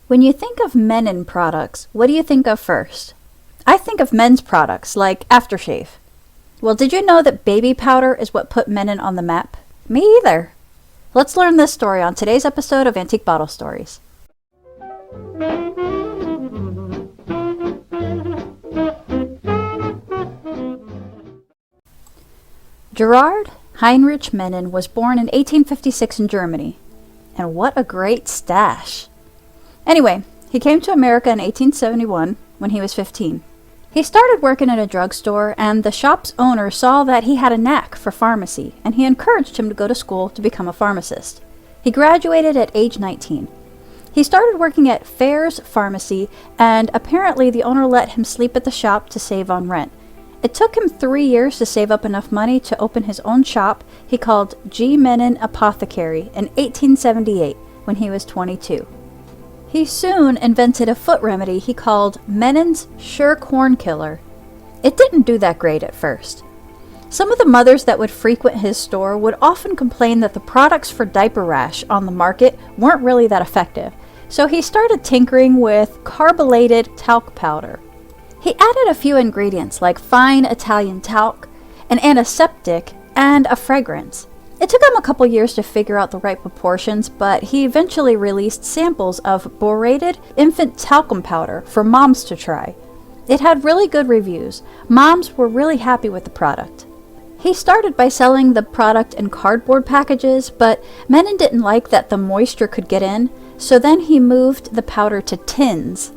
When you think of Menon products, what do you think of first? I think of men's products like aftershave. Well, did you know that baby powder is what put Menon on the map? Me either. Let's learn this story on today's episode of Antique Bottle Stories. Gerard Heinrich Mennen was born in 1856 in Germany. And what a great stash! Anyway, he came to America in 1871 when he was 15. He started working at a drugstore, and the shop's owner saw that he had a knack for pharmacy, and he encouraged him to go to school to become a pharmacist. He graduated at age 19. He started working at Fair's Pharmacy, and apparently the owner let him sleep at the shop to save on rent. It took him 3 years to save up enough money to open his own shop he called G. Menon Apothecary in 1878 when he was 22. He soon invented a foot remedy he called Mennon's Sure Corn Killer. It didn't do that great at first. Some of the mothers that would frequent his store would often complain that the products for diaper rash on the market weren't really that effective, so he started tinkering with carbonated talc powder. He added a few ingredients like fine Italian talc, an antiseptic, and a fragrance. It took him a couple years to figure out the right proportions, but he eventually released samples of borated infant talcum powder for moms to try. It had really good reviews. Moms were really happy with the product. He started by selling the product in cardboard packages, but Menon didn't like that the moisture could get in, so then he moved the powder to tins.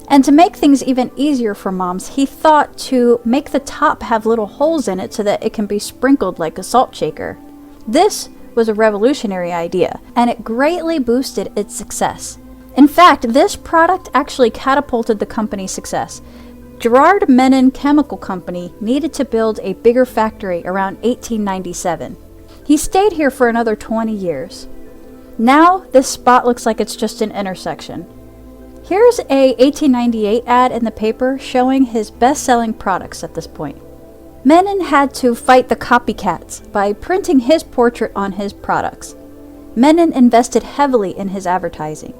And to make things even easier for moms, he thought to make the top have little holes in it so that it can be sprinkled like a salt shaker. This was a revolutionary idea, and it greatly boosted its success. In fact, this product actually catapulted the company's success. Gerard Menon Chemical Company needed to build a bigger factory around 1897. He stayed here for another 20 years. Now, this spot looks like it's just an intersection. Here's a 1898 ad in the paper showing his best-selling products at this point. Menon had to fight the copycats by printing his portrait on his products. Menon invested heavily in his advertising.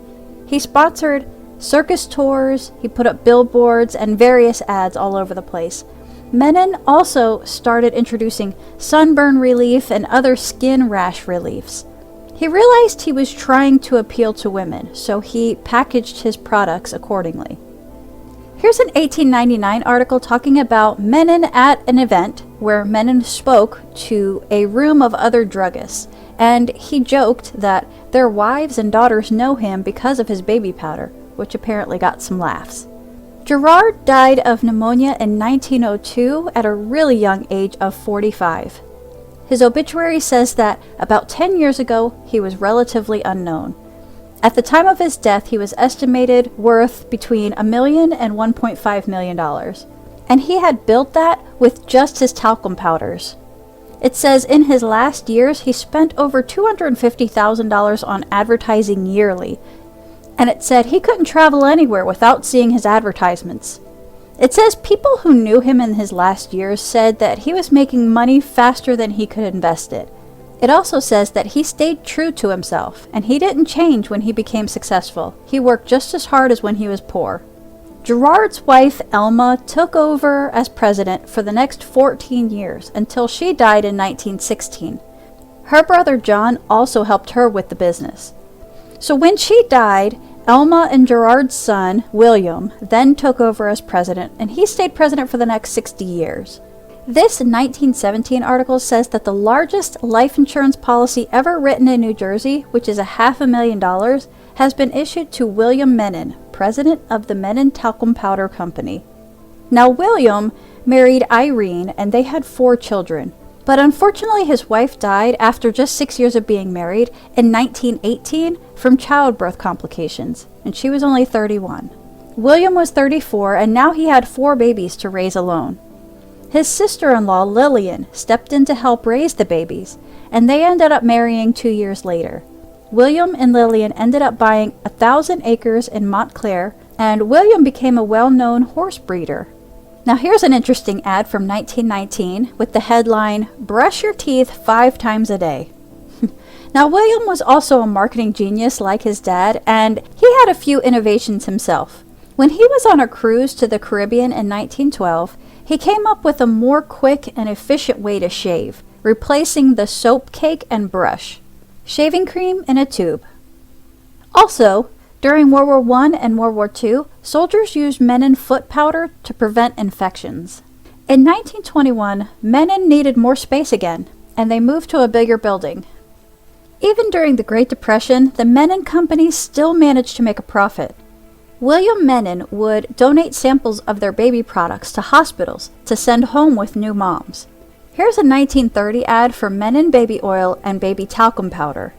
He sponsored circus tours, he put up billboards and various ads all over the place. Menon also started introducing sunburn relief and other skin rash reliefs. He realized he was trying to appeal to women, so he packaged his products accordingly. Here's an 1899 article talking about Menon at an event where Menon spoke to a room of other druggists, and he joked that their wives and daughters know him because of his baby powder, which apparently got some laughs. Gerard died of pneumonia in 1902 at a really young age of 45. His obituary says that about 10 years ago, he was relatively unknown. At the time of his death, he was estimated worth between $1 million and $1.5 million. And he had built that with just his talcum powders. It says in his last years, he spent over $250,000 on advertising yearly. And it said he couldn't travel anywhere without seeing his advertisements. It says people who knew him in his last years said that he was making money faster than he could invest it. It also says that he stayed true to himself, and he didn't change when he became successful. He worked just as hard as when he was poor. Gerard's wife, Elma, took over as president for the next 14 years until she died in 1916. Her brother John also helped her with the business. So when she died, Elma and Gerard's son, William, then took over as president, and he stayed president for the next 60 years. This 1917 article says that the largest life insurance policy ever written in New Jersey, which is $500,000, has been issued to William Menon, president of the Menon Talcum Powder Company. Now, William married Irene, and they had 4 children. But unfortunately, his wife died after just 6 years of being married in 1918 from childbirth complications, and she was only 31. William was 34, and now he had 4 babies to raise alone. His sister-in-law, Lillian, stepped in to help raise the babies, and they ended up marrying 2 years later. William and Lillian ended up buying 1,000 acres in Montclair, and William became a well-known horse breeder. Now here's an interesting ad from 1919 with the headline, "Brush your teeth 5 times a day." Now William was also a marketing genius like his dad, and he had a few innovations himself. When he was on a cruise to the Caribbean in 1912, he came up with a more quick and efficient way to shave, replacing the soap cake and brush. Shaving cream in a tube. Also, during World War I and World War II, soldiers used Menon foot powder to prevent infections. In 1921, Menon needed more space again, and they moved to a bigger building. Even during the Great Depression, the Menon Company still managed to make a profit. William Menon would donate samples of their baby products to hospitals to send home with new moms. Here's a 1930 ad for Menon baby oil and baby talcum powder.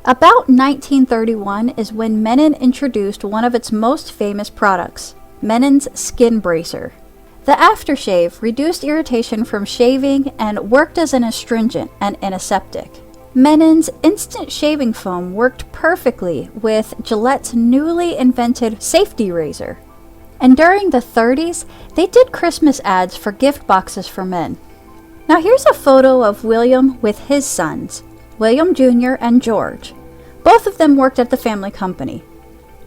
About 1931 is when Menon introduced one of its most famous products, Menon's Skin Bracer. The aftershave reduced irritation from shaving and worked as an astringent and antiseptic. Menon's instant shaving foam worked perfectly with Gillette's newly invented safety razor. And during the 30s, they did Christmas ads for gift boxes for men. Now here's a photo of William with his sons, William Jr. and George. Both of them worked at the family company.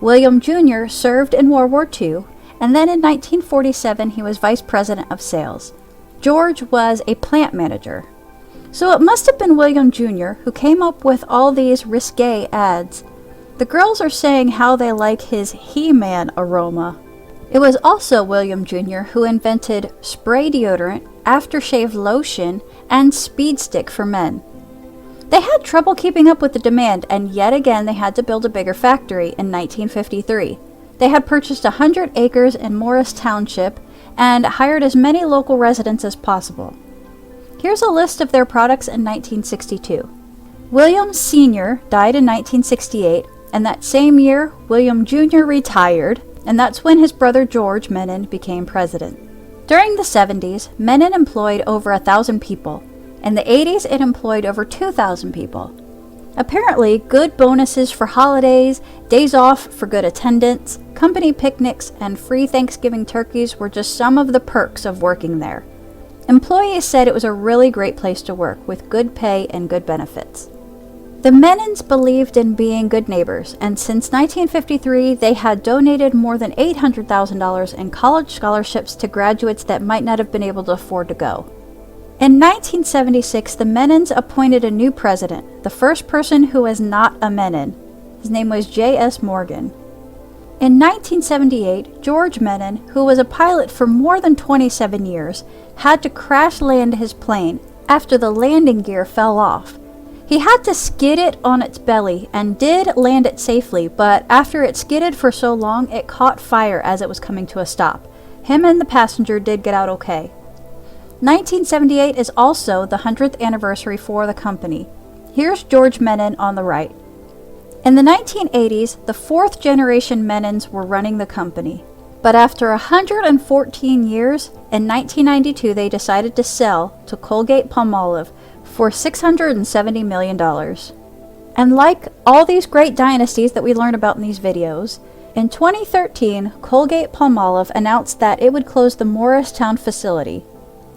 William Jr. served in World War II, and then in 1947 he was vice president of sales. George was a plant manager. So it must have been William Jr. who came up with all these risque ads. The girls are saying how they like his He-Man aroma. It was also William Jr. who invented spray deodorant, aftershave lotion, and speed stick for men. They had trouble keeping up with the demand, and yet again they had to build a bigger factory in 1953. They had purchased 100 acres in Morris Township and hired as many local residents as possible. Here's a list of their products in 1962. William Sr. died in 1968, and that same year, William Jr. retired, and that's when his brother George Menon became president. During the 70s, Menon employed over 1,000 people. In the 80s, it employed over 2,000 people. Apparently, good bonuses for holidays, days off for good attendance, company picnics, and free Thanksgiving turkeys were just some of the perks of working there. Employees said it was a really great place to work, with good pay and good benefits. The Menons believed in being good neighbors, and since 1953, they had donated more than $800,000 in college scholarships to graduates that might not have been able to afford to go. In 1976, the Menons appointed a new president, the first person who was not a Menon. His name was J.S. Morgan. In 1978, George Menon, who was a pilot for more than 27 years, had to crash land his plane after the landing gear fell off. He had to skid it on its belly and did land it safely, but after it skidded for so long, it caught fire as it was coming to a stop. Him and the passenger did get out okay. 1978 is also the 100th anniversary for the company. Here's George Menon on the right. In the 1980s, the fourth generation Menons were running the company. But after 114 years, in 1992 they decided to sell to Colgate-Palmolive for $670 million. And like all these great dynasties that we learn about in these videos, in 2013, Colgate-Palmolive announced that it would close the Morristown facility.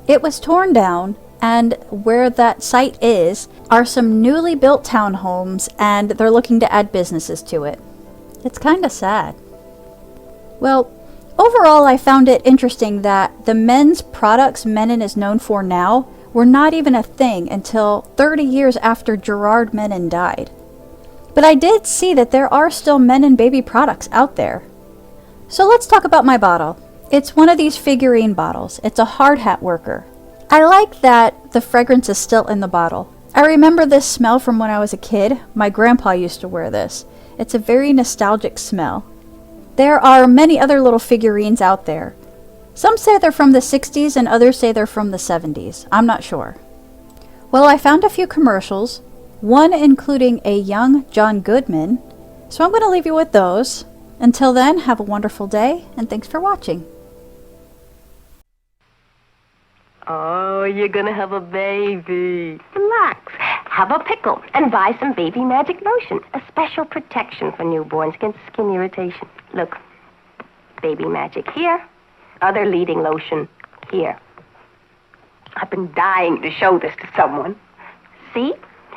It was torn down, and where that site is are some newly built townhomes, and they're looking to add businesses to it. It's kind of sad. Well, overall I found it interesting that the men's products Menon is known for now were not even a thing until 30 years after Gerard Menon died. But I did see that there are still Menon baby products out there. So let's talk about my bottle. It's one of these figurine bottles. It's a hard hat worker. I like that the fragrance is still in the bottle. I remember this smell from when I was a kid. My grandpa used to wear this. It's a very nostalgic smell. There are many other little figurines out there. Some say they're from the 60s and others say they're from the 70s. I'm not sure. Well, I found a few commercials, one including a young John Goodman, so I'm going to leave you with those. Until then, have a wonderful day, and thanks for watching. Oh, you're gonna have a baby. Relax. Have a pickle and buy some baby magic lotion. A special protection for newborns against skin irritation. Look, baby magic here. Other leading lotion here. I've been dying to show this to someone. See?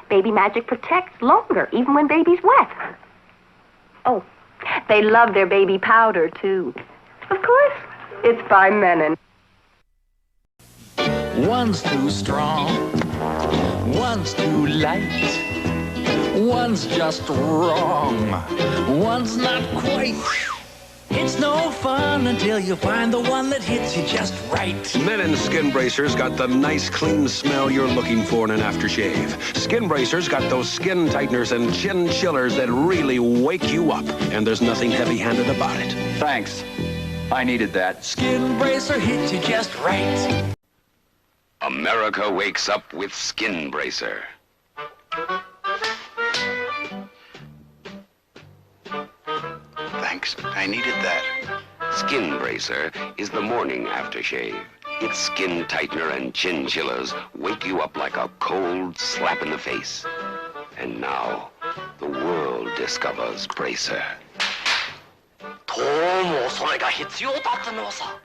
Baby magic protects longer, even when baby's wet. Oh, They love their baby powder, too. Of course, it's by Menon. One's too strong, one's too light, one's just wrong, one's not quite. It's no fun until you find the one that hits you just right. Mennen Skin Bracers got the nice, clean smell you're looking for in an aftershave. Skin Bracers got those skin tighteners and chin chillers that really wake you up. And there's nothing heavy-handed about it. Thanks. I needed that. Skin Bracer hits you just right. America wakes up with Skin Bracer. Thanks. I needed that. Skin Bracer is the morning aftershave. Its skin tightener and chin chillers wake you up like a cold slap in the face. And now, the world discovers Bracer. どうもそれが必要だったのさ。